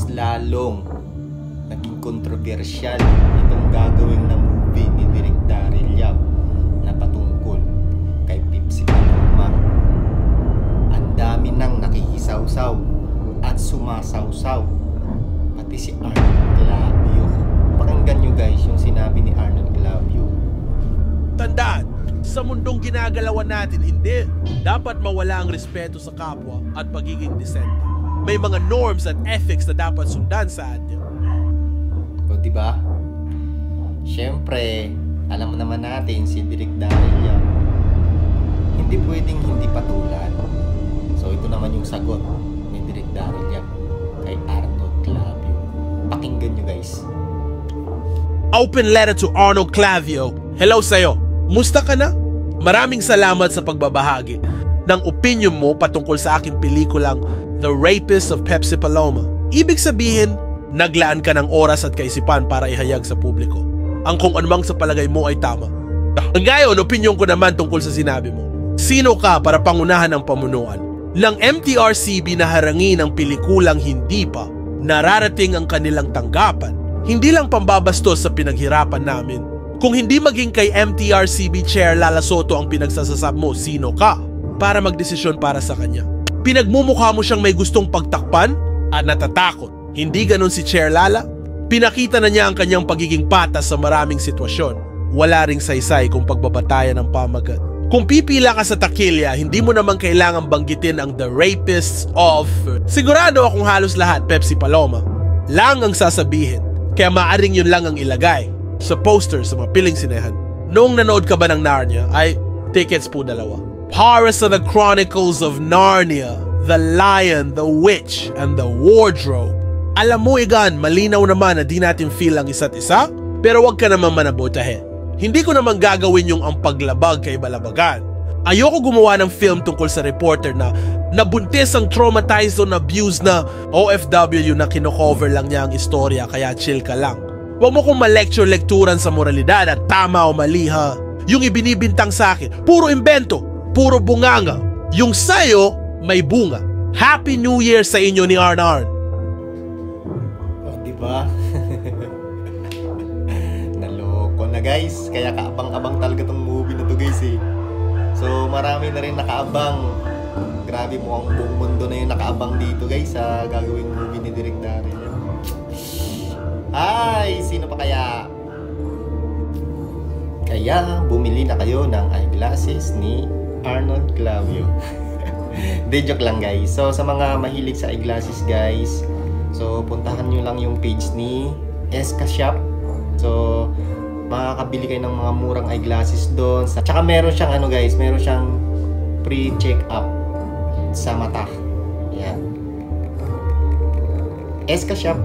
mas lalong naging kontrobersyal itong gagawin na movie ni Direk Daryl Yap na patungkol kay Pepsi Paloma. Ang dami nang nakikisaw-saw at sumasawsaw, pati si Arnold Clavio. Pakinggan nyo guys yung sinabi ni Arnold Clavio. Tandaan, sa mundong ginagalawan natin, hindi dapat mawala ang respeto sa kapwa at pagiging disente. May mga norms at ethics na dapat sundan sa atin. O diba? Siyempre, alam mo naman natin si Direk Daryl Yap, hindi pwedeng hindi patulan. So ito naman yung sagot ni Direk Daryl Yap kay Arnold Clavio. Pakinggan nyo guys. Open letter to Arnold Clavio. Hello sa'yo. Musta ka na? Maraming salamat sa pagbabahagi ng opinion mo patungkol sa aking pelikulang The Rapist of Pepsi Paloma. Ibig sabihin, naglaan ka ng oras at kaisipan para ihayag sa publiko ang kung anumang sa palagay mo ay tama. Ngayon, opinion ko naman tungkol sa sinabi mo. Sino ka para pangunahan ng pamunuan ng MTRCB na harangin ang pelikulang hindi pa nararating ang kanilang tanggapan? Hindi lang pambabastos sa pinaghirapan namin. Kung hindi maging kay MTRCB Chair Lala Soto ang pinagsasasab mo, sino ka para magdesisyon para sa kanya? Pinagmumukha mo siyang may gustong pagtakpan at natatakot. Hindi ganon si Chair Lala. Pinakita na niya ang kanyang pagiging patas sa maraming sitwasyon. Wala ring saysay kung pagbabatayan ng pamagat. Kung pipila ka sa takilya, hindi mo naman kailangang banggitin ang The Rapists of... Sigurado akong halos lahat Pepsi Paloma lang ang sasabihin. Kaya maaring yun lang ang ilagay sa poster sa mga piling sinehan. Noong nanood ka ba ng Narnia, ay tickets po 2. Horrors of the Chronicles of Narnia, The Lion, The Witch, and The Wardrobe. Alam mo Igan, malinaw naman na di natin feel ang isa't isa, pero wag ka naman manabotahe. Hindi ko naman gagawin yung ang paglabag kay Balabagan. Ayoko gumawa ng film tungkol sa reporter na nabuntis ang traumatized o abused na OFW na kinocover lang niya ang istorya kaya chill ka lang. Huwag mo kong ma-lecture-lecturan sa moralidad at tama o mali ha. Yung ibinibintang sa akin, puro imbento, puro bunganga. Yung sayo, may bunga. Happy New Year sa inyo ni Arn Arn. O diba? Naloko na guys. Kaya kaabang-abang talaga tong movie na to guys eh. So marami na rin nakaabang. Grabe mo ang buong mundo na yung nakaabang dito guys sa gagawing movie ni Direk Daryl. Ay, sino pa kaya? Kaya bumili na kayo ng eyeglasses ni Arnold Clavio. De joke lang guys. So sa mga mahilig sa eyeglasses guys, so puntahan nyo lang yung page ni SK Shop. So makakabili kayo ng mga murang eyeglasses doon. Tsaka meron siyang ano guys, meron siyang pre-check up sa mata. Yan. SK Shop.